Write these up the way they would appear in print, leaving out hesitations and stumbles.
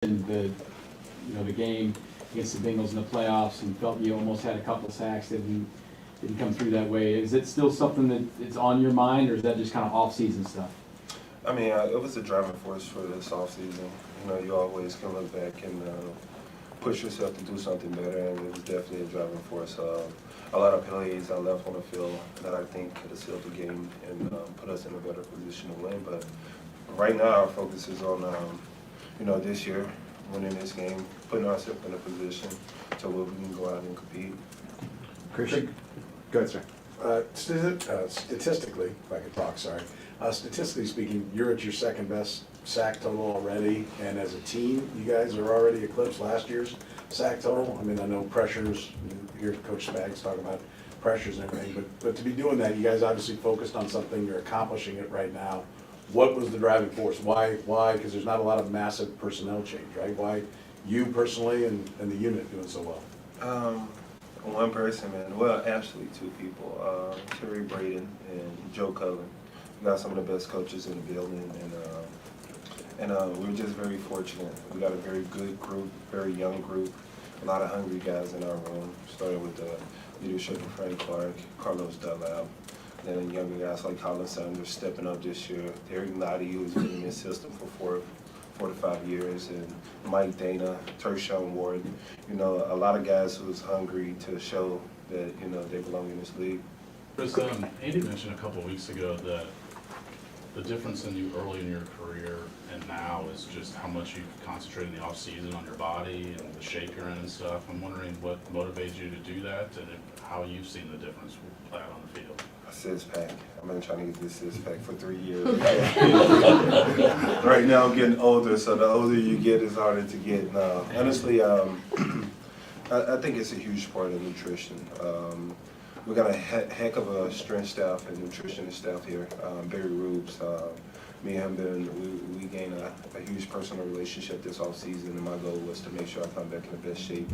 the game against the Bengals in the playoffs and felt you almost had a couple sacks that didn't come through that way. Is it still something that is on your mind, or is that just kind of off-season stuff? I mean, it was a driving force for this offseason. You always can look back and push yourself to do something better, and it was definitely a driving force. A lot of plays I left on the field that I think could have sealed the game and put us in a better position to win. But right now, our focus is on, this year, winning this game, putting ourselves in a position so where we can go out and compete. Christian? Go ahead, sir. Statistically, if I could talk, sorry. Statistically speaking, you're at your second best sack total already, and as a team, you guys are already eclipsed last year's sack total. I mean, I know pressures, you hear Coach Spags talk about pressures and everything, but to be doing that, you guys obviously focused on something, you're accomplishing it right now. What was the driving force? Why? Because there's not a lot of massive personnel change, right? Why you personally and the unit doing so well? One person, man. Well, actually, two people. Terry Braden and Joe Cullen. We got some of the best coaches in the building, and we're just very fortunate. We got a very good group, very young group, a lot of hungry guys in our room. Started with the leadership of Frank Clark, Carlos Dunlap, then younger guys like Colin Sanders stepping up this year. Derek Nottie, who's been in this system for 4 to 5 years, and Mike Dana, Tershawn Ward, a lot of guys who's hungry to show that, they belong in this league. Chris, Andy mentioned a couple of weeks ago that the difference in you early in your career and now is just how much you've concentrated in the off season on your body and the shape you're in and stuff. I'm wondering what motivates you to do that and how you've seen the difference play out on the field. A six-pack. I've been trying to get this six-pack for 3 years. Right now I'm getting older, so the older you get, it's harder to get. Now, honestly, I think it's a huge part of nutrition. We got a heck of a strength staff and nutritionist staff here. Barry Rubes, me and him, we gained a huge personal relationship this offseason, and my goal was to make sure I come back in the best shape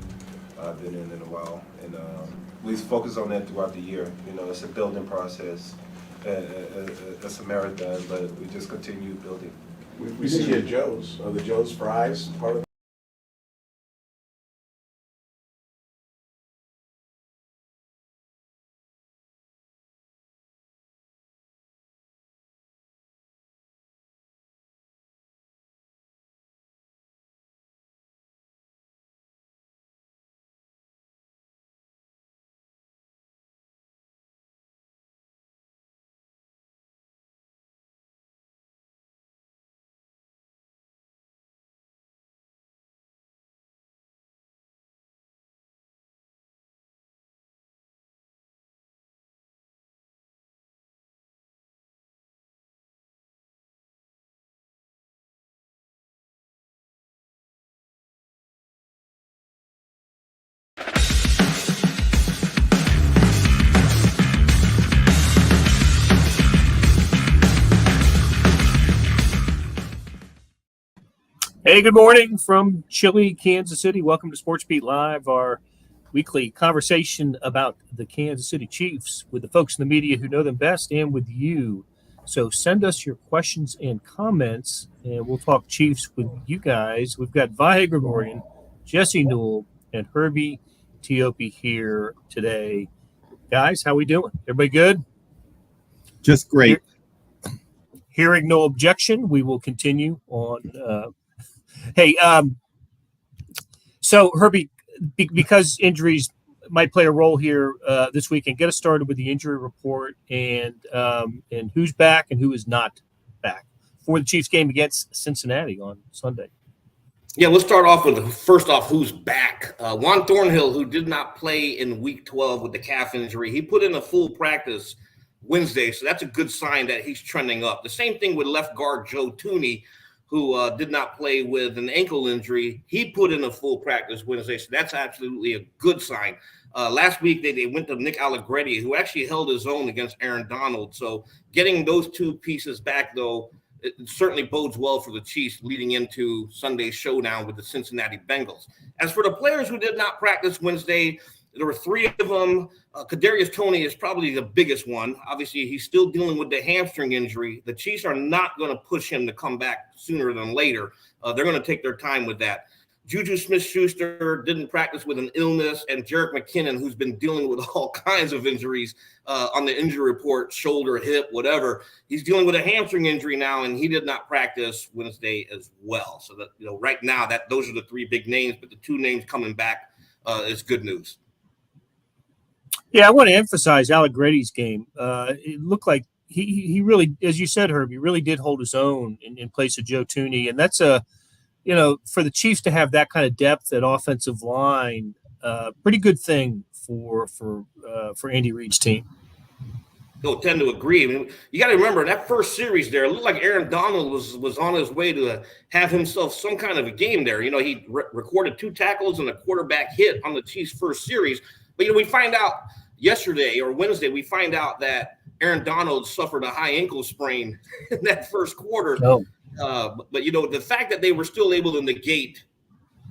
I've been in a while. And we focus on that throughout the year. It's a building process. It's a marathon, but we just continue building. We see you at Joe's. Are the Joe's fries part of Hey, good morning from chilly Kansas City. Welcome to SportsBeat Live, our weekly conversation about the Kansas City Chiefs with the folks in the media who know them best and with you. So send us your questions and comments, and we'll talk Chiefs with you guys. We've got Vahe Gregorian, Jesse Newell, and Herbie Teope here today. Guys, how we doing? Everybody good? Just great. Hearing no objection, we will continue on. Hey, so Herbie, because injuries might play a role here this weekend, get us started with the injury report and who's back and who is not back for the Chiefs game against Cincinnati on Sunday. Yeah, let's start off with first off who's back. Juan Thornhill, who did not play in Week 12 with the calf injury, he put in a full practice Wednesday, so that's a good sign that he's trending up. The same thing with left guard Joe Tooney, who did not play with an ankle injury. He put in a full practice Wednesday, so that's absolutely a good sign. Last week, they went to Nick Allegretti, who actually held his own against Aaron Donald. So getting those two pieces back, though, it certainly bodes well for the Chiefs leading into Sunday's showdown with the Cincinnati Bengals. As for the players who did not practice Wednesday, There were three of them. Kadarius Toney is probably the biggest one. Obviously, he's still dealing with the hamstring injury. The Chiefs are not going to push him to come back sooner than later. They're going to take their time with that. Juju Smith-Schuster didn't practice with an illness, and Jerick McKinnon, who's been dealing with all kinds of injuries on the injury report, shoulder, hip, whatever. He's dealing with a hamstring injury now, and he did not practice Wednesday as well. So that, right now, those are the three big names, but the two names coming back is good news. Yeah, I want to emphasize Allegretti's game. It looked like he really, as you said, Herb, he really did hold his own in place of Joe Thuney, and that's for the Chiefs to have that kind of depth at offensive line, pretty good thing for Andy Reid's team. He'll tend to agree. I mean, you got to remember that first series there, it looked like Aaron Donald was on his way to have himself some kind of a game there. He recorded 2 tackles and a quarterback hit on the Chiefs' first series. But we find out yesterday or Wednesday, we find out that Aaron Donald suffered a high ankle sprain in that first quarter. Oh. But the fact that they were still able to negate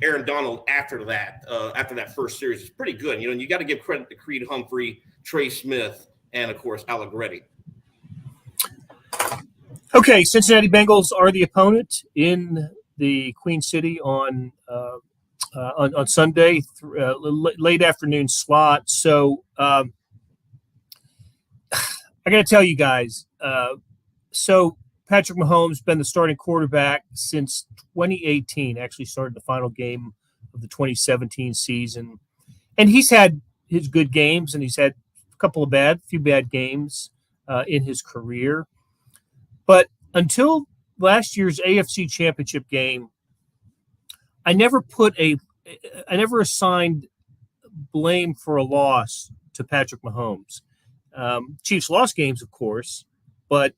Aaron Donald after that first series is pretty good. And you got to give credit to Creed Humphrey, Trey Smith, and of course Allegretti. Okay, Cincinnati Bengals are the opponent in the Queen City on Sunday, late afternoon slot. So I got to tell you guys. So Patrick Mahomes been the starting quarterback since 2018. Actually, started the final game of the 2017 season, and he's had his good games, and he's had a few bad games in his career. But until last year's AFC Championship game, I never assigned blame for a loss to Patrick Mahomes. Chiefs lost games, of course, but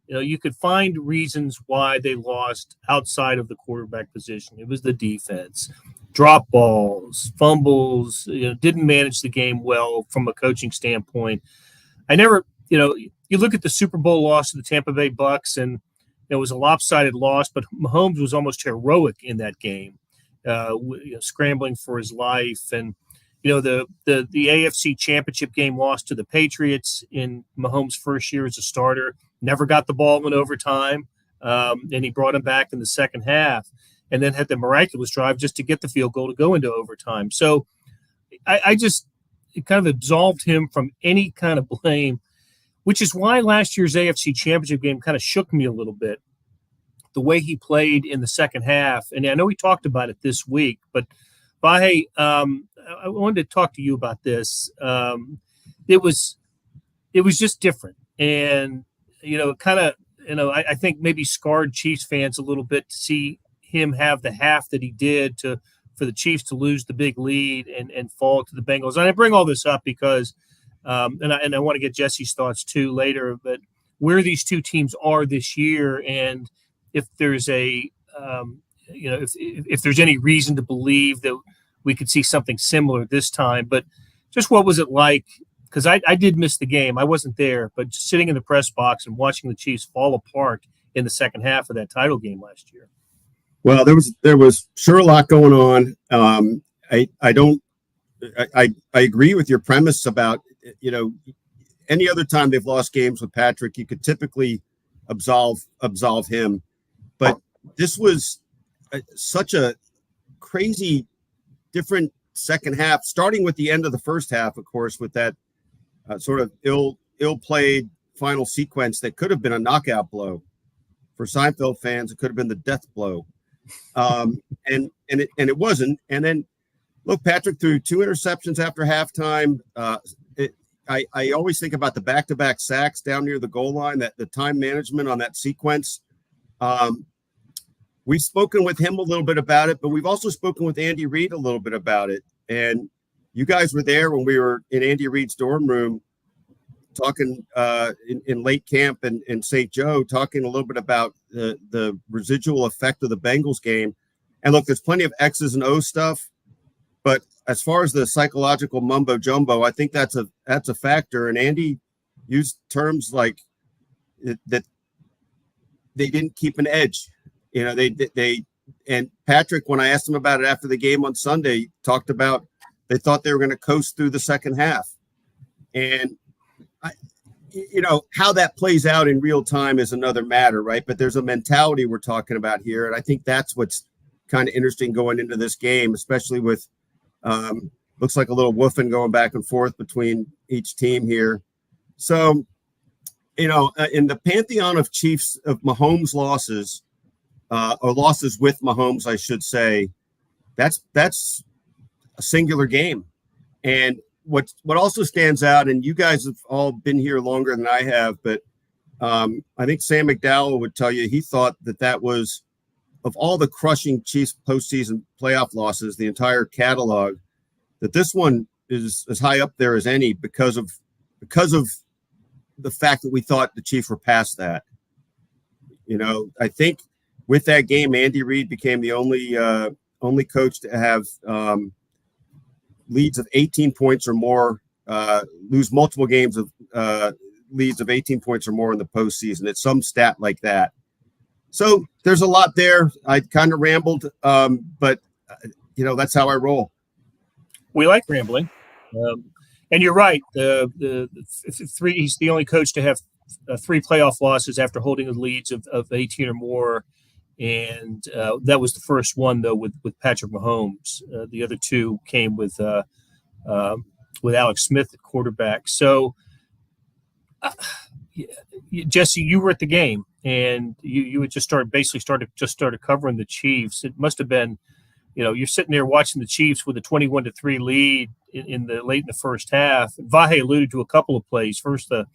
you could find reasons why they lost outside of the quarterback position. It was the defense, drop balls, fumbles, didn't manage the game well from a coaching standpoint. I never, you look at the Super Bowl loss to the Tampa Bay Bucks, and it was a lopsided loss, but Mahomes was almost heroic in that game, scrambling for his life. And, the AFC Championship game loss to the Patriots in Mahomes' first year as a starter, never got the ball in overtime, and he brought him back in the second half, and then had the miraculous drive just to get the field goal to go into overtime. So I just kind of absolved him from any kind of blame, which is why last year's AFC Championship game kind of shook me a little bit, the way he played in the second half. And I know we talked about it this week, but I wanted to talk to you about this. It was just different. And, I think maybe scarred Chiefs fans a little bit to see him have the half that he did for the Chiefs to lose the big lead and fall to the Bengals. And I bring all this up because, and I want to get Jesse's thoughts too later, but where these two teams are this year, and if there's if there's any reason to believe that we could see something similar this time. But just what was it like? Because I did miss the game. I wasn't there, but just sitting in the press box and watching the Chiefs fall apart in the second half of that title game last year. Well, there was sure a lot going on. I agree with your premise about, any other time they've lost games with Patrick, you could typically absolve him. But this was such a crazy different second half, starting with the end of the first half, of course, with that sort of ill-played final sequence that could have been a knockout blow. For Seinfeld fans, it could have been the death blow. And it wasn't. And then, look, Patrick threw 2 interceptions after halftime. I always think about the back-to-back sacks down near the goal line, that the time management on that sequence. We've spoken with him a little bit about it, but we've also spoken with Andy Reid a little bit about it. And you guys were there when we were in Andy Reid's dorm room talking in late camp in St. Joe, talking a little bit about the residual effect of the Bengals game. And look, there's plenty of X's and O's stuff, but as far as the psychological mumbo jumbo, I think that's a factor. And Andy used terms like that they didn't keep an edge. They and Patrick, when I asked him about it after the game on Sunday, talked about They thought they were going to coast through the second half. And, how that plays out in real time is another matter, right? But there's a mentality we're talking about here. And I think that's what's kind of interesting going into this game, especially with looks like a little woofing going back and forth between each team here. So, in the pantheon of Chiefs, of Mahomes losses, or losses with Mahomes, I should say, that's a singular game. And what also stands out, and you guys have all been here longer than I have, but I think Sam McDowell would tell you he thought that was, of all the crushing Chiefs postseason playoff losses, the entire catalog, that this one is as high up there as any because of the fact that we thought the Chiefs were past that. I think with that game, Andy Reid became the only coach to have leads of 18 points or more, lose multiple games of leads of 18 points or more in the postseason. It's some stat like that. So there's a lot there. I kind of rambled, but that's how I roll. We like rambling, and you're right. The three. He's the only coach to have 3 playoff losses after holding leads of 18 or more, and that was the first one though with Patrick Mahomes. The other 2 came with Alex Smith at quarterback. So, Jesse, you were at the game, and you had just started covering the Chiefs. It must have been. You're sitting there watching the Chiefs with a 21-3 lead in the late in the first half. Vahe alluded to a couple of plays. First, the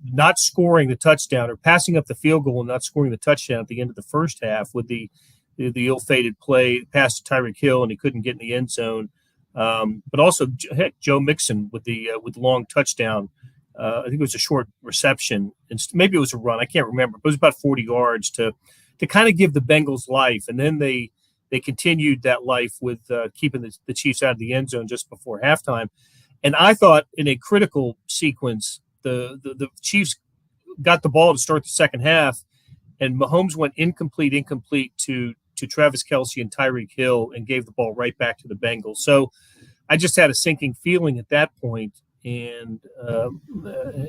not scoring the touchdown or passing up the field goal and not scoring the touchdown at the end of the first half with the ill-fated play pass to Tyreek Hill, and he couldn't get in the end zone. But also, Joe Mixon with the long touchdown. I think it was a short reception, and maybe it was a run. I can't remember, but it was about 40 yards to kind of give the Bengals life, and then they continued that life with keeping the Chiefs out of the end zone just before halftime. And I thought in a critical sequence, the Chiefs got the ball to start the second half, and Mahomes went incomplete to Travis Kelce and Tyreek Hill and gave the ball right back to the Bengals. So I just had a sinking feeling at that point, and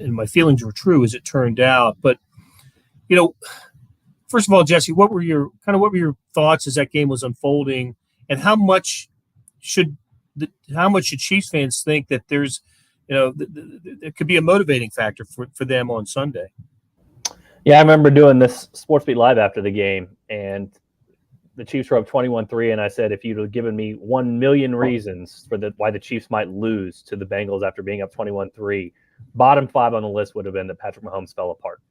my feelings were true as it turned out. But, first of all, Jesse, what were your thoughts as that game was unfolding, and how much should Chiefs fans think that there's, it could be a motivating factor for them on Sunday? Yeah, I remember doing this SportsBeat Live after the game, and the Chiefs were up 21-3, and I said if you'd have given me 1 million reasons for why the Chiefs might lose to the Bengals after being up 21-3, bottom 5 on the list would have been that Patrick Mahomes fell apart.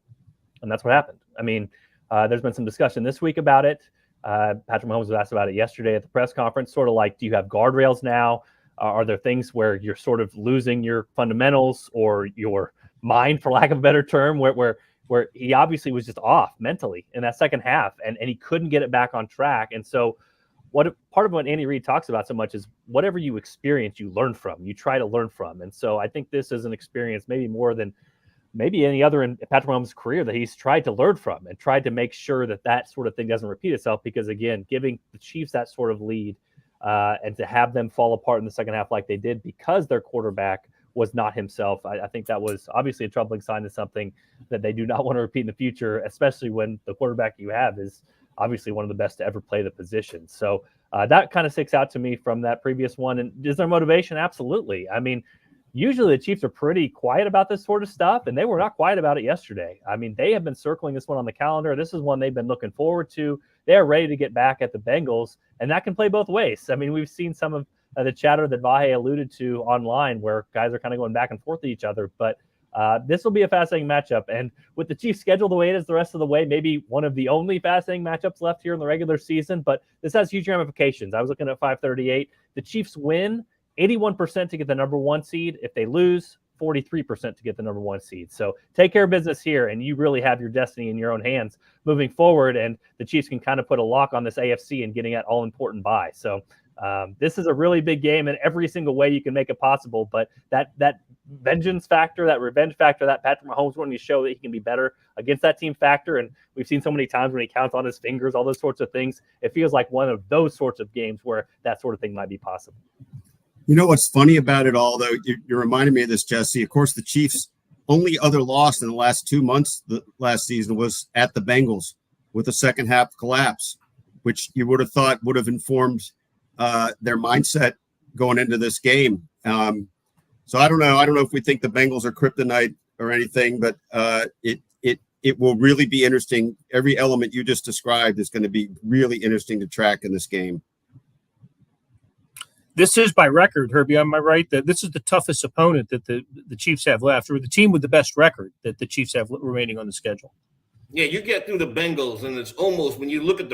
And that's what happened. I mean, there's been some discussion this week about it. Patrick Mahomes was asked about it yesterday at the press conference, sort of like, do you have guardrails now? Are there things where you're sort of losing your fundamentals or your mind, for lack of a better term, where he obviously was just off mentally in that second half, and he couldn't get it back on track. And so part of what Andy Reid talks about so much is whatever you experience, you learn from, you try to learn from. And so I think this is an experience maybe more than maybe any other in Patrick Mahomes' career that he's tried to learn from and tried to make sure that sort of thing doesn't repeat itself, because, again, giving the Chiefs that sort of lead and to have them fall apart in the second half like they did because their quarterback was not himself, I think that was obviously a troubling sign of something that they do not want to repeat in the future, especially when the quarterback you have is obviously one of the best to ever play the position. So that kind of sticks out to me from that previous one. And is there motivation? Absolutely. I mean, usually the Chiefs are pretty quiet about this sort of stuff, and they were not quiet about it yesterday. I mean, they have been circling this one on the calendar. This is one they've been looking forward to. They are ready to get back at the Bengals, and that can play both ways. I mean, we've seen some of the chatter that Vahe alluded to online where guys are kind of going back and forth to each other, but this will be a fascinating matchup. And with the Chiefs schedule the way it is the rest of the way, maybe one of the only fascinating matchups left here in the regular season, but this has huge ramifications. I was looking at 538. The Chiefs win 81% to get the number 1 seed. If they lose, 43% to get the number 1 seed. So take care of business here, and you really have your destiny in your own hands moving forward. And the Chiefs can kind of put a lock on this AFC and getting that all-important bye. So this is a really big game in every single way you can make it possible. But that vengeance factor, that revenge factor, that Patrick Mahomes wanting to show that he can be better against that team factor, and we've seen so many times when he counts on his fingers, all those sorts of things, it feels like one of those sorts of games where that sort of thing might be possible. You know what's funny about it all, though? You're reminding me of this, Jesse. Of course, the Chiefs' only other loss in the last 2 months last season was at the Bengals with a second half collapse, which you would have thought would have informed their mindset going into this game. So I don't know. I don't know if we think the Bengals are kryptonite or anything, but it will really be interesting. Every element you just described is going to be really interesting to track in this game. This is by record, Herbie. Am I right that this is the toughest opponent that the Chiefs have left, or the team with the best record that the Chiefs have remaining on the schedule? Yeah, you get through the Bengals, and it's almost, when you look at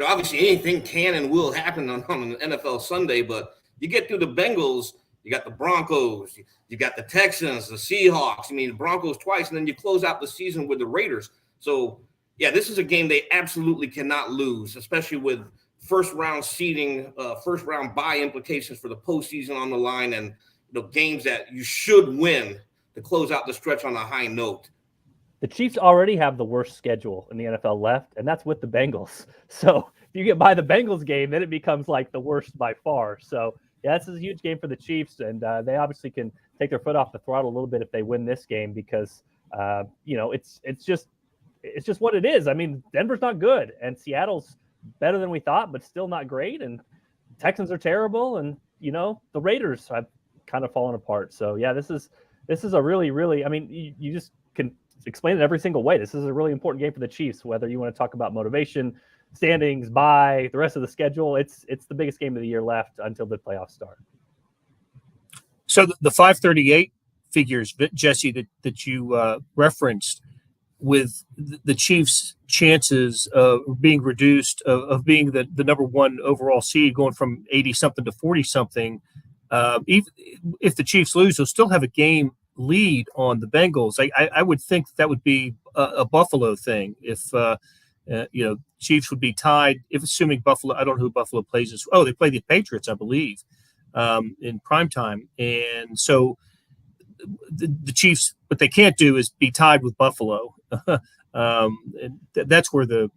obviously anything can and will happen on an NFL Sunday, but you get through the Bengals, you got the Broncos, you got the Texans, the Seahawks. The Broncos twice, and then you close out the season with the Raiders. So, yeah, this is a game they absolutely cannot lose, especially with first-round seeding, first-round bye implications for the postseason on the line, and games that you should win to close out the stretch on a high note. The Chiefs already have the worst schedule in the NFL left, and that's with the Bengals. So if you get by the Bengals game, then it becomes like the worst by far. So yeah, this is a huge game for the Chiefs, and they obviously can take their foot off the throttle a little bit if they win this game because it's just what it is. Denver's not good, and Seattle's better than we thought, but still not great. And Texans are terrible, and the Raiders have kind of fallen apart. So yeah, this is a really, really. You just can explain it every single way. This is a really important game for the Chiefs, whether you want to talk about motivation, standings, bye, the rest of the schedule. It's the biggest game of the year left until the playoffs start. So the 538 figures, Jesse, that you referenced, with the Chiefs' chances of being reduced, of being the number one overall seed, going from 80-something to 40-something, even if the Chiefs lose, they'll still have a game lead on the Bengals. I would think that would be a Buffalo thing. If Chiefs would be tied, if assuming Buffalo, I don't know who Buffalo plays this. Oh, they play the Patriots, I believe, in primetime. And so the Chiefs, what they can't do is be tied with Buffalo. And that's where that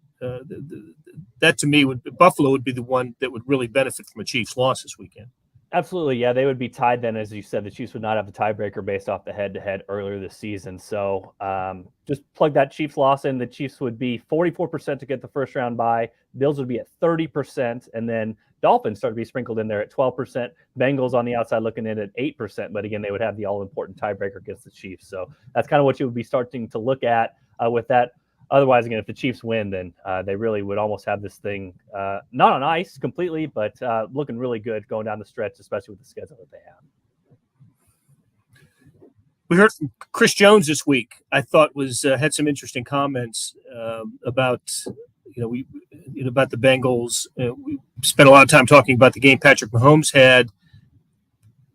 to me Buffalo would be the one that would really benefit from a Chiefs loss this weekend. Absolutely, yeah, they would be tied then. As you said, the Chiefs would not have the tiebreaker based off the head-to-head earlier this season. So just plug that Chiefs loss in. The Chiefs would be 44% to get the first round bye. Bills would be at 30%, and then Dolphins start to be sprinkled in there at 12%. Bengals on the outside looking in at 8%, but again, they would have the all-important tiebreaker against the Chiefs. So that's kind of what you would be starting to look at with that. Otherwise, again, if the Chiefs win, then they really would almost have this thing not on ice completely, but looking really good going down the stretch, especially with the schedule that they have. We heard from Chris Jones this week. I thought had some interesting comments about about the Bengals. We spent a lot of time talking about the game Patrick Mahomes had.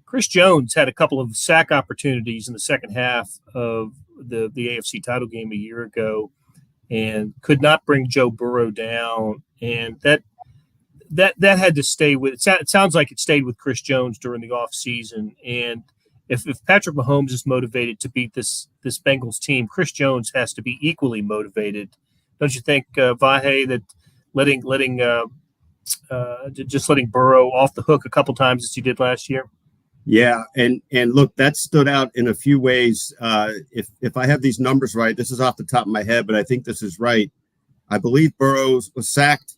Chris Jones had a couple of sack opportunities in the second half of the AFC title game a year ago, and could not bring Joe Burrow down, and that had to stay with. It sounds like it stayed with Chris Jones during the offseason. And if Patrick Mahomes is motivated to beat this Bengals team, Chris Jones has to be equally motivated. Don't you think, Vahe, that letting Burrow off the hook a couple times as he did last year? Yeah, and look, that stood out in a few ways. If I have these numbers right, this is off the top of my head, but I think this is right. I believe Burrow was sacked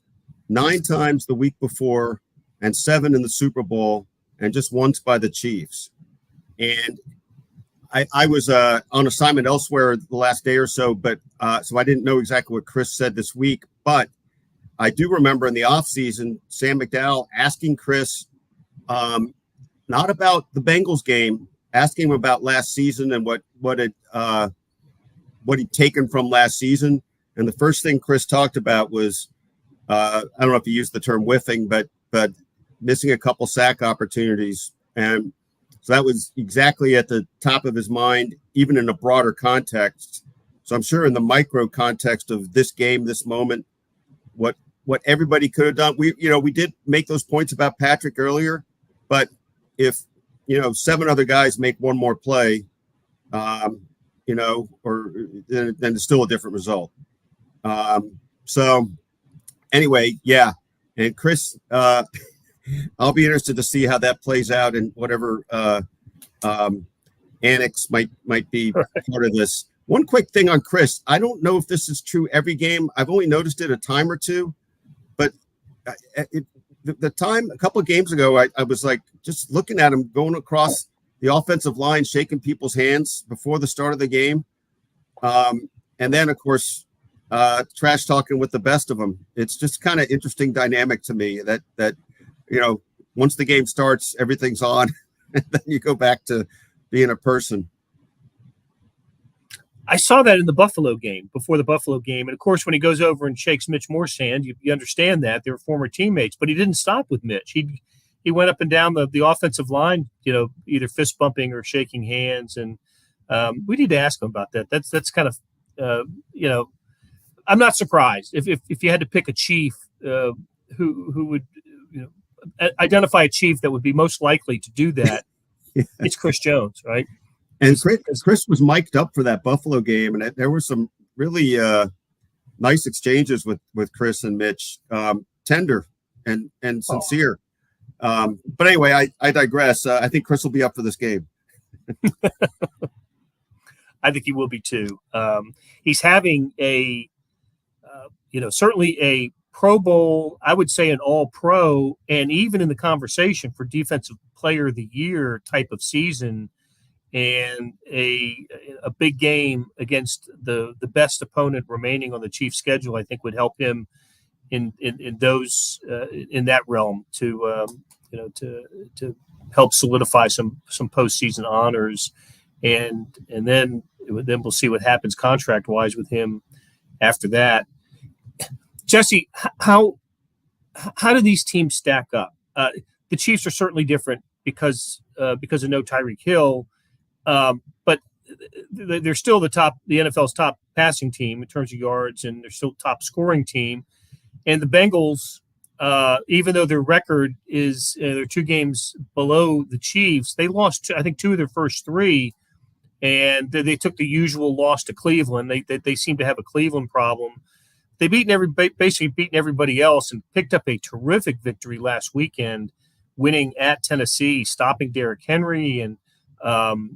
9 times the week before and 7 in the Super Bowl and just once by the Chiefs. And I was on assignment elsewhere the last day or so, but so I didn't know exactly what Chris said this week. But I do remember in the offseason, Sam McDowell asking Chris not about the Bengals game, asking him about last season and what he'd taken from last season. And the first thing Chris talked about was, I don't know if he used the term whiffing, but missing a couple sack opportunities. And so that was exactly at the top of his mind, even in a broader context. So I'm sure in the micro context of this game, this moment, what everybody could have done. We did make those points about Patrick earlier, but if 7 other guys make one more play, then it's still a different result. So anyway, yeah. And Chris, I'll be interested to see how that plays out and whatever annex might be part of this. One quick thing on Chris. I don't know if this is true every game. I've only noticed it a time or two, but the time a couple of games ago, I was like just looking at him going across the offensive line, shaking people's hands before the start of the game. And then, of course, trash talking with the best of them. It's just kind of interesting dynamic to me that once the game starts, everything's on, and then you go back to being a person. I saw that in the Buffalo game, before the Buffalo game. And, of course, when he goes over and shakes Mitch Morse's hand, you understand that. They were former teammates. But he didn't stop with Mitch. He went up and down the offensive line, either fist bumping or shaking hands. And we need to ask him about that. That's kind of, I'm not surprised. If you had to pick a Chief who would identify a Chief that would be most likely to do that, Yeah. It's Chris Jones, right? And Chris was mic'd up for that Buffalo game, and there were some really nice exchanges with Chris and Mitch, tender and sincere. But anyway, I digress. I think Chris will be up for this game. I think he will be too. He's having certainly a Pro Bowl, I would say an All-Pro, and even in the conversation for Defensive Player of the Year type of season, and a big game against the best opponent remaining on the Chiefs' schedule, I think would help him in that realm to help solidify some postseason honors, and then we'll see what happens contract wise with him after that. Jesse, how do these teams stack up? The Chiefs are certainly different because of no Tyreek Hill. But they're still the NFL's top passing team in terms of yards, and they're still top scoring team. And the Bengals, even though their record is they're 2 games below the Chiefs, they lost, I think, 2 of their first 3, and they took the usual loss to Cleveland. They seem to have a Cleveland problem. They basically beaten everybody else and picked up a terrific victory last weekend, winning at Tennessee, stopping Derrick Henry, and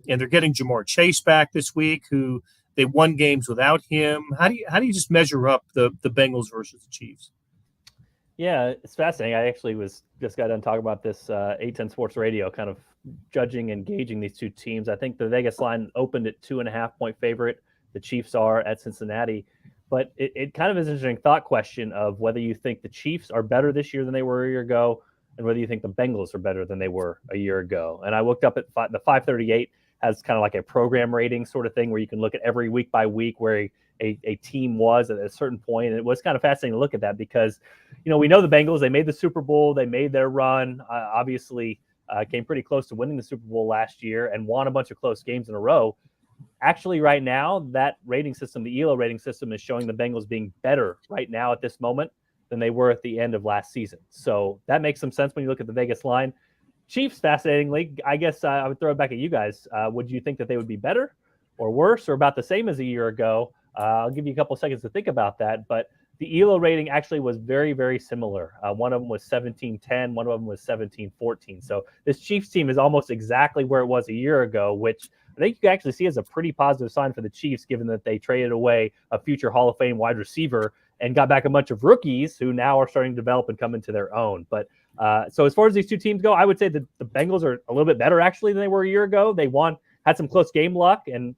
they're getting Jamar Chase back this week, who they won games without him. How do you just measure up the Bengals versus the Chiefs? Yeah, it's fascinating. I actually just got done talking about this 810 Sports Radio, kind of judging and gauging these two teams. I think the Vegas line opened at 2.5-point favorite. The Chiefs are at Cincinnati. But it kind of is an interesting thought question of whether you think the Chiefs are better this year than they were a year ago, and whether you think the Bengals are better than they were a year ago. And I looked up at the 538 has kind of like a program rating sort of thing where you can look at every week by week where a team was at a certain point. And it was kind of fascinating to look at that because, we know the Bengals, they made the Super Bowl, they made their run, obviously came pretty close to winning the Super Bowl last year and won a bunch of close games in a row. Actually, right now, that rating system, the ELO rating system, is showing the Bengals being better right now at this moment than they were at the end of last season. So that makes some sense when you look at the Vegas line. Chiefs, fascinatingly, I guess I would throw it back at you guys. Would you think that they would be better or worse or about the same as a year ago? I'll give you a couple seconds to think about that. But the ELO rating actually was very, very similar. One of them was 17-10. One of them was 17-14. So this Chiefs team is almost exactly where it was a year ago, which I think you can actually see as a pretty positive sign for the Chiefs, given that they traded away a future Hall of Fame wide receiver and got back a bunch of rookies who now are starting to develop and come into their own. But so as far as these two teams go, I would say that the Bengals are a little bit better actually than they were a year ago. They had some close game luck and,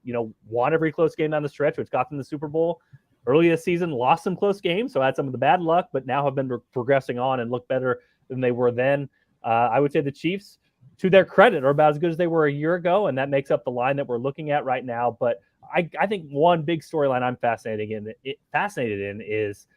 won every close game down the stretch, which got them the Super Bowl. Early this season, lost some close games, so had some of the bad luck, but now have been progressing on and look better than they were then. I would say the Chiefs, to their credit, are about as good as they were a year ago, and that makes up the line that we're looking at right now. But I think one big storyline I'm fascinated in is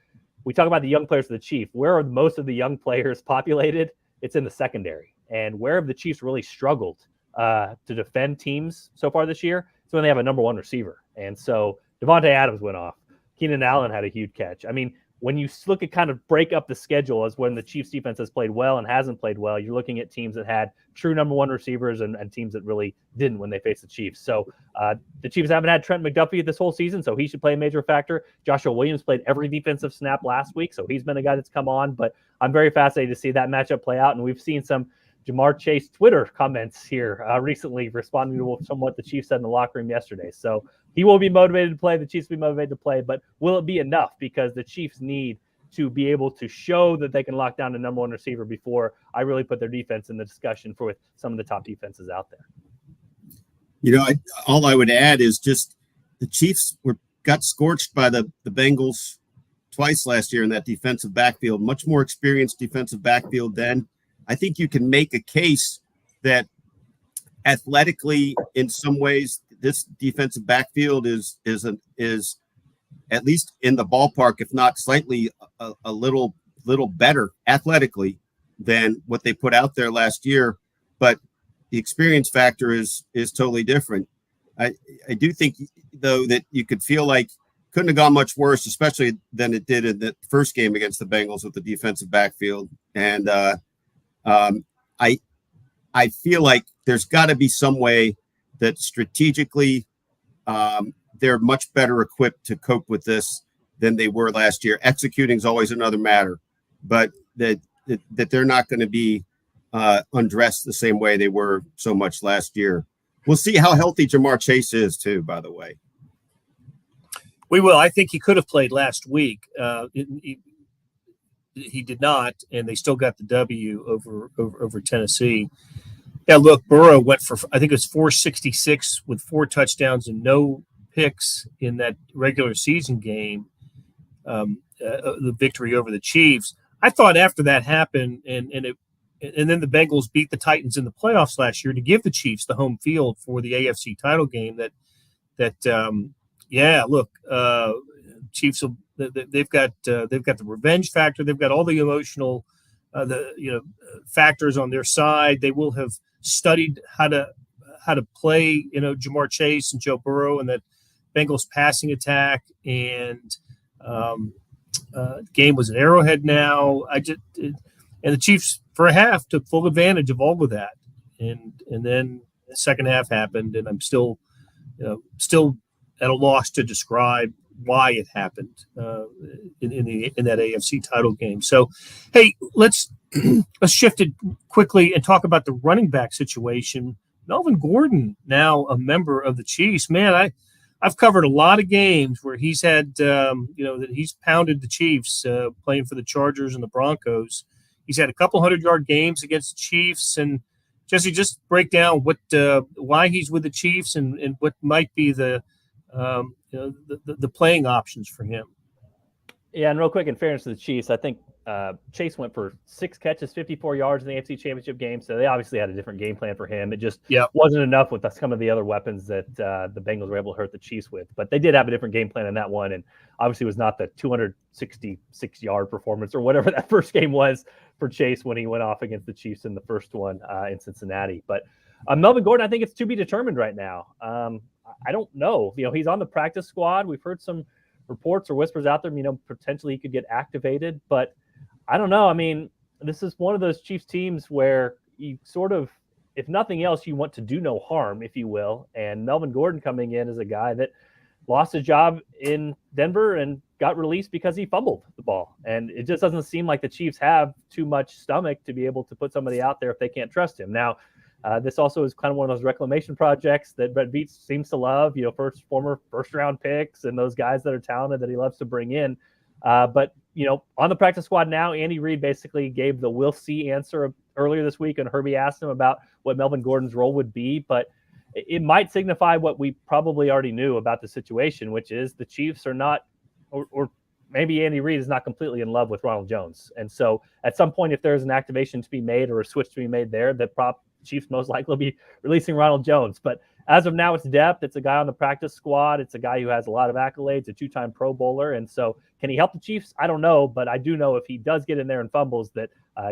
we talk about the young players of the Chiefs. Where are most of the young players populated? It's in the secondary. And where have the Chiefs really struggled to defend teams so far this year? It's when they have a number 1 receiver. And so Devontae Adams went off. Keenan Allen had a huge catch. I mean, when you look at kind of break up the schedule as when the Chiefs defense has played well and hasn't played well, you're looking at teams that had true number one receivers and teams that really didn't when they faced the Chiefs. So the Chiefs haven't had Trent McDuffie this whole season, so he should play a major factor. Joshua Williams played every defensive snap last week, so he's been a guy that's come on. But I'm very fascinated to see that matchup play out, and we've seen some Jamar Chase Twitter comments here recently responding to some what the Chiefs said in the locker room yesterday. So he will be motivated to play. The Chiefs will be motivated to play, but will it be enough? Because the Chiefs need to be able to show that they can lock down the number one receiver before I really put their defense in the discussion for some of the top defenses out there. All I would add is just the Chiefs got scorched by the Bengals twice last year in that defensive backfield, much more experienced defensive backfield then. I think you can make a case that athletically, in some ways, this defensive backfield is at least in the ballpark, if not slightly a little better athletically than what they put out there last year. But the experience factor is totally different. I do think, though, that you could feel like couldn't have gone much worse, especially than it did in the first game against the Bengals with the defensive backfield. And I feel like there's got to be some way that strategically they're much better equipped to cope with this than they were last year. Executing is always another matter, but that they're not going to be undressed the same way they were so much last year. We'll see how healthy Jamar Chase is too, by the way. We will. I think he could have played last week. He did not, and they still got the W over Tennessee. Yeah, look, Burrow went for, I think it was 466 with 4 touchdowns and no picks in that regular season game, the victory over the Chiefs. I thought after that happened, and then the Bengals beat the Titans in the playoffs last year to give the Chiefs the home field for the AFC title game. Chiefs they've got the revenge factor. They've got all the emotional factors on their side. They will have studied how to play Jamar Chase and Joe Burrow and that Bengals passing attack, and game was at Arrowhead now. And the Chiefs for a half took full advantage of all of that, and then the second half happened, and I'm still at a loss to describe why it happened in that AFC title game. So, hey, let's shift it quickly and talk about the running back situation. Melvin Gordon, now a member of the Chiefs. Man, I've covered a lot of games where he's had that he's pounded the Chiefs playing for the Chargers and the Broncos. He's had a couple 100-yard games against the Chiefs. And Jesse, just break down why he's with the Chiefs and what might be the playing options for him. Yeah, and real quick, in fairness to the Chiefs, I think Chase went for 6 catches, 54 yards in the AFC Championship game, so they obviously had a different game plan for him. It just wasn't enough with some of the other weapons that the Bengals were able to hurt the Chiefs with. But they did have a different game plan in that one, and obviously it was not the 266-yard performance or whatever that first game was for Chase when he went off against the Chiefs in the first one in Cincinnati. But Melvin Gordon, I think it's to be determined right now. I don't know. He's on the practice squad. We've heard some reports or whispers out there, potentially he could get activated, but I don't know. I mean, this is one of those Chiefs teams where you sort of, if nothing else, you want to do no harm, if you will. And Melvin Gordon coming in as a guy that lost his job in Denver and got released because he fumbled the ball. And it just doesn't seem like the Chiefs have too much stomach to be able to put somebody out there if they can't trust him. Now, this also is kind of one of those reclamation projects that Brett Veach seems to love, former first-round picks and those guys that are talented that he loves to bring in. But on the practice squad now, Andy Reid basically gave the we'll see answer earlier this week, and Herbie asked him about what Melvin Gordon's role would be. But it might signify what we probably already knew about the situation, which is the Chiefs are not, or maybe Andy Reid is not completely in love with Ronald Jones. And so at some point, if there's an activation to be made or a switch to be made there, that Chiefs most likely will be releasing Ronald Jones. But as of now, it's depth. It's a guy on the practice squad. It's a guy who has a lot of accolades, a 2-time Pro Bowler. And so can he help the Chiefs? I don't know, but I do know if he does get in there and fumbles that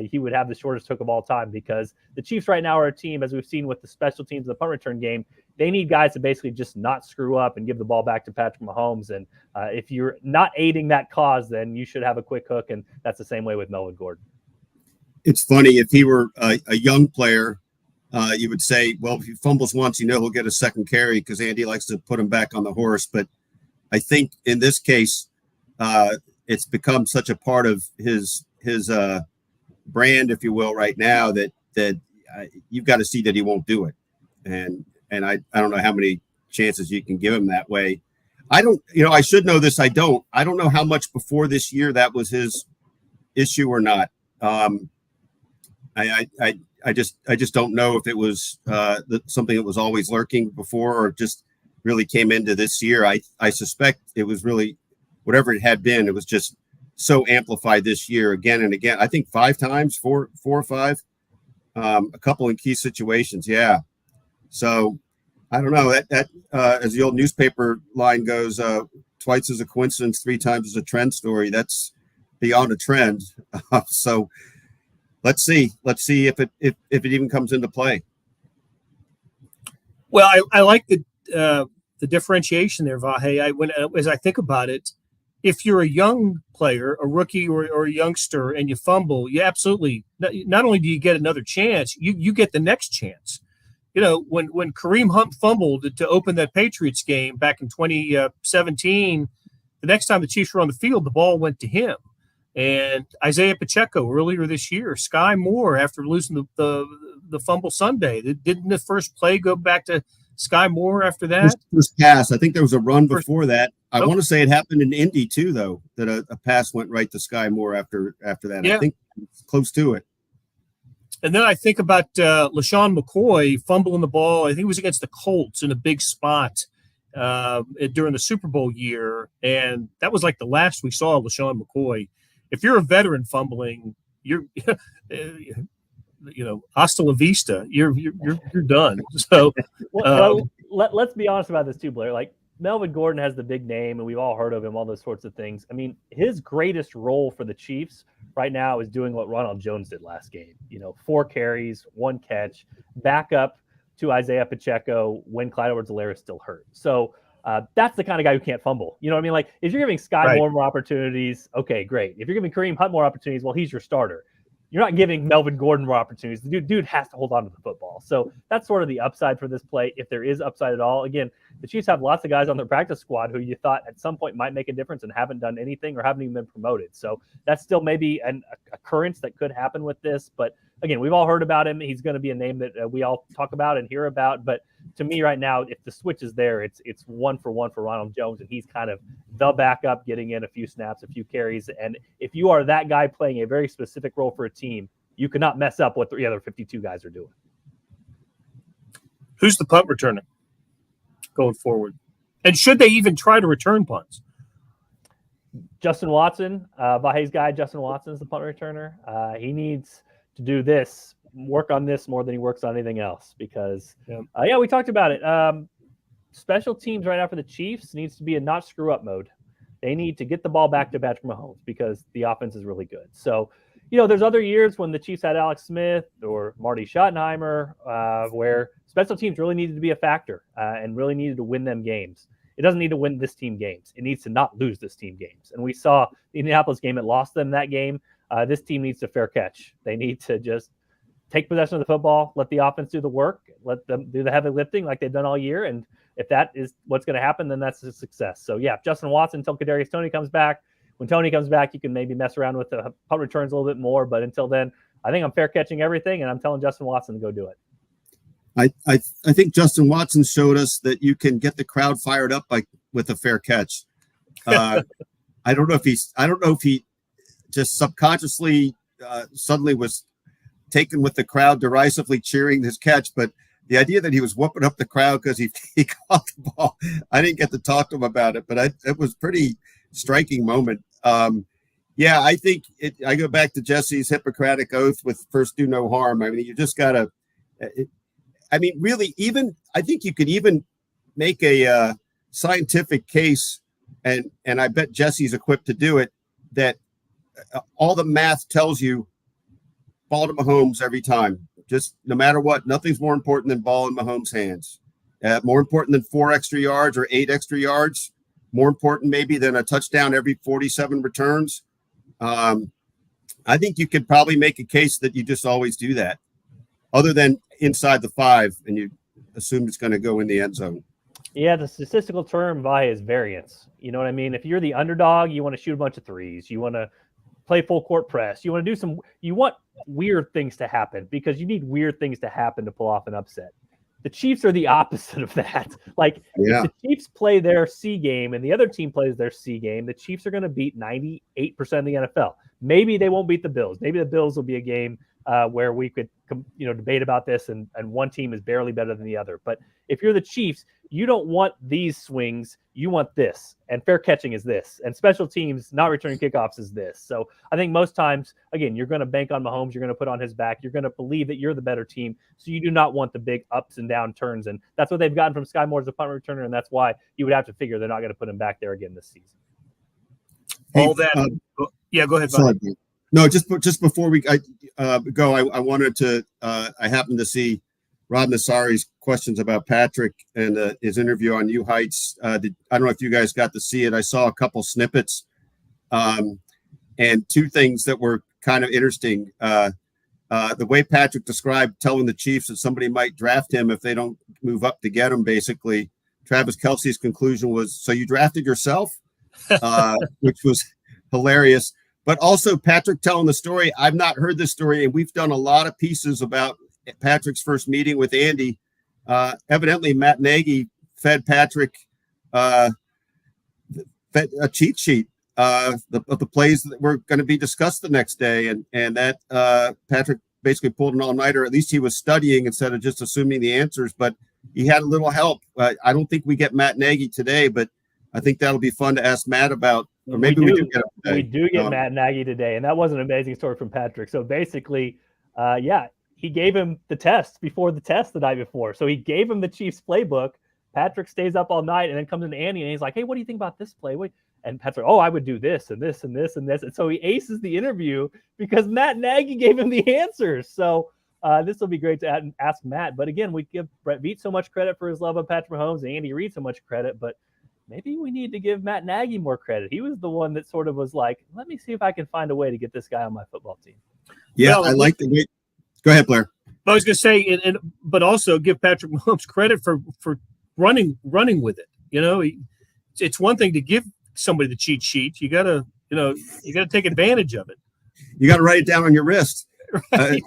he would have the shortest hook of all time, because the Chiefs right now are a team, as we've seen with the special teams, the punt return game, they need guys to basically just not screw up and give the ball back to Patrick Mahomes. And if you're not aiding that cause, then you should have a quick hook. And that's the same way with Melvin Gordon. It's funny, if he were a young player, you would say, well, if he fumbles once, he'll get a second carry because Andy likes to put him back on the horse. But I think in this case, it's become such a part of his brand, if you will, right now that you've got to see that he won't do it. And I don't know how many chances you can give him that way. I don't, I should know this. I don't know how much before this year that was his issue or not. I just don't know if it was something that was always lurking before or just really came into this year. I suspect it was really whatever it had been. It was just so amplified this year again and again. I think 5 times, four or five, a couple in key situations. Yeah. So I don't know that as the old newspaper line goes, twice is a coincidence, 3 times is a trend story. That's beyond a trend. So let's see if it even comes into play. Well, I like the differentiation there, Vahe. As I think about it, if you're a young player, a rookie or a youngster, and you fumble, you absolutely not only do you get another chance, you get the next chance. When Kareem Hunt fumbled to open that Patriots game back in 2017, the next time the Chiefs were on the field, the ball went to him. And Isaiah Pacheco earlier this year, Sky Moore after losing the fumble Sunday. Didn't the first play go back to Sky Moore after that? First pass. I think there was a run before that. I want to say it happened in Indy too, though, that a pass went right to Sky Moore after that. Yeah. I think it's close to it. And then I think about LaShawn McCoy fumbling the ball. I think it was against the Colts in a big spot during the Super Bowl year. And that was like the last we saw of LaShawn McCoy. If you're a veteran fumbling, you're, hasta la vista. You're done. So, let's be honest about this too, Blair. Like Melvin Gordon has the big name, and we've all heard of him. All those sorts of things. I mean, his greatest role for the Chiefs right now is doing what Ronald Jones did last game. 4 carries, 1 catch, back up to Isaiah Pacheco when Clyde Edwards-Helaire is still hurt. So. That's the kind of guy who can't fumble. You know what I mean? Like, if you're giving Sky Moore more opportunities, okay, great. If you're giving Kareem Hunt more opportunities, well, he's your starter. You're not giving Melvin Gordon more opportunities. The dude has to hold on to the football. So that's sort of the upside for this play, if there is upside at all. Again, the Chiefs have lots of guys on their practice squad who you thought at some point might make a difference and haven't done anything or haven't even been promoted. So that's still maybe an occurrence that could happen with this. But again, we've all heard about him. He's going to be a name that we all talk about and hear about. But to me right now, if the switch is there, it's 1 for 1 for Ronald Jones, and he's kind of the backup, getting in a few snaps, a few carries. And if you are that guy playing a very specific role for a team, you cannot mess up what the other 52 guys are doing. Who's the punt returner going forward? And should they even try to return punts? Justin Watson, Vahe's guy, Justin Watson is the punt returner. He needs to do this, work on this more than he works on anything else because, we talked about it. Special teams right now for the Chiefs needs to be in not screw up mode. They need to get the ball back to Patrick Mahomes because the offense is really good. So, there's other years when the Chiefs had Alex Smith or Marty Schottenheimer where special teams really needed to be a factor and really needed to win them games. It doesn't need to win this team games. It needs to not lose this team games. And we saw the Indianapolis game, it lost them that game. This team needs to fair catch. They need to just take possession of the football, let the offense do the work, let them do the heavy lifting like they've done all year. And if that is what's going to happen, then that's a success. So, Justin Watson until Kadarius Toney comes back. When Toney comes back, you can maybe mess around with the punt returns a little bit more. But until then, I think I'm fair catching everything, and I'm telling Justin Watson to go do it. I think Justin Watson showed us that you can get the crowd fired up with a fair catch. I don't know if he just subconsciously suddenly was taken with the crowd derisively cheering his catch, but the idea that he was whooping up the crowd because he caught the ball, I didn't get to talk to him about it, but it was pretty striking moment. I think I go back to Jesse's Hippocratic oath with first do no harm. I mean, you just gotta I mean, really, even I think you could even make a scientific case, and I bet Jesse's equipped to do it, that all the math tells you ball to Mahomes every time. Just no matter what, nothing's more important than ball in Mahomes' hands. More important than 4 extra yards or 8 extra yards. More important maybe than a touchdown every 47 returns. I think you could probably make a case that you just always do that, other than inside the 5, and you assume it's going to go in the end zone. Yeah, the statistical term via is variance. You know what I mean? If you're the underdog, you want to shoot a bunch of threes. You want to play full court press. You want to do you want weird things to happen, because you need weird things to happen to pull off an upset. The Chiefs are the opposite of that. Like, if the Chiefs play their C game and the other team plays their C game, the Chiefs are going to beat 98% of the NFL. Maybe they won't beat the Bills. Maybe the Bills will be a game where we could, debate about this, and one team is barely better than the other. But if you're the Chiefs, you don't want these swings. You want this, and fair catching is this, and special teams not returning kickoffs is this. So I think most times, again, you're going to bank on Mahomes. You're going to put on his back. You're going to believe that you're the better team. So you do not want the big ups and down turns, and that's what they've gotten from Sky Moore as a punt returner, and that's why you would have to figure they're not going to put him back there again this season. Hey, All that. Yeah, go ahead. Sorry, no, just before we go, I wanted to. I happened to see Rob Nassari's questions about Patrick and his interview on New Heights. I don't know if you guys got to see it. I saw a couple snippets, and 2 things that were kind of interesting. The way Patrick described telling the Chiefs that somebody might draft him if they don't move up to get him. Basically, Travis Kelce's conclusion was, "So you drafted yourself," which was hilarious. But also Patrick telling the story. I've not heard this story, and we've done a lot of pieces about Patrick's first meeting with Andy. Evidently, Matt Nagy fed Patrick a cheat sheet of the plays that were going to be discussed the next day, and that Patrick basically pulled an all-nighter. At least he was studying instead of just assuming the answers, but he had a little help. I don't think we get Matt Nagy today, but I think that'll be fun to ask Matt about. Or maybe we do get him today. We do get Matt Nagy today, and that was an amazing story from Patrick. So basically, he gave him the test before the test the night before. So he gave him the Chiefs playbook. Patrick stays up all night and then comes in Andy, and he's like, "Hey, what do you think about this play?" And Patrick, "Oh, I would do this and this and this and this." And so he aces the interview because Matt Nagy gave him the answers. So this will be great to ask Matt. But again, we give Brett Veach so much credit for his love of Patrick Mahomes and Andy Reid so much credit, but maybe we need to give Matt Nagy more credit. He was the one that sort of was like, let me see if I can find a way to get this guy on my football team. Yeah, well, I like the way. Go ahead, Blair. I was going to say, but also give Patrick Mahomes credit for running with it. It's one thing to give somebody the cheat sheet. You got to take advantage of it. You got to write it down on your wrist. Right.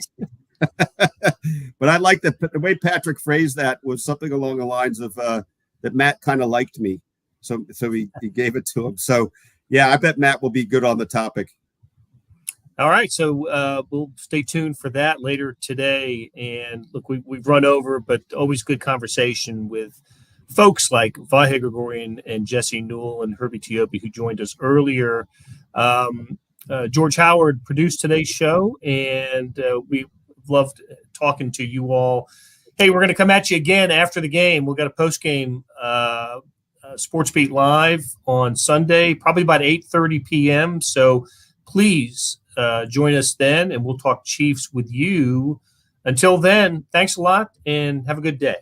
But I like the way Patrick phrased that was something along the lines of that Matt kind of liked me. So he gave it to him. So, yeah, I bet Matt will be good on the topic. All right, so we'll stay tuned for that later today. And look, we've run over, but always good conversation with folks like Vahe Gregorian and Jesse Newell and Herbie Tiopi, who joined us earlier. George Howard produced today's show, and we loved talking to you all. Hey, we're going to come at you again after the game. We've got a post-game SportsBeat Live on Sunday, probably about 8:30 p.m. So please join us then, and we'll talk Chiefs with you. Until then, thanks a lot, and have a good day.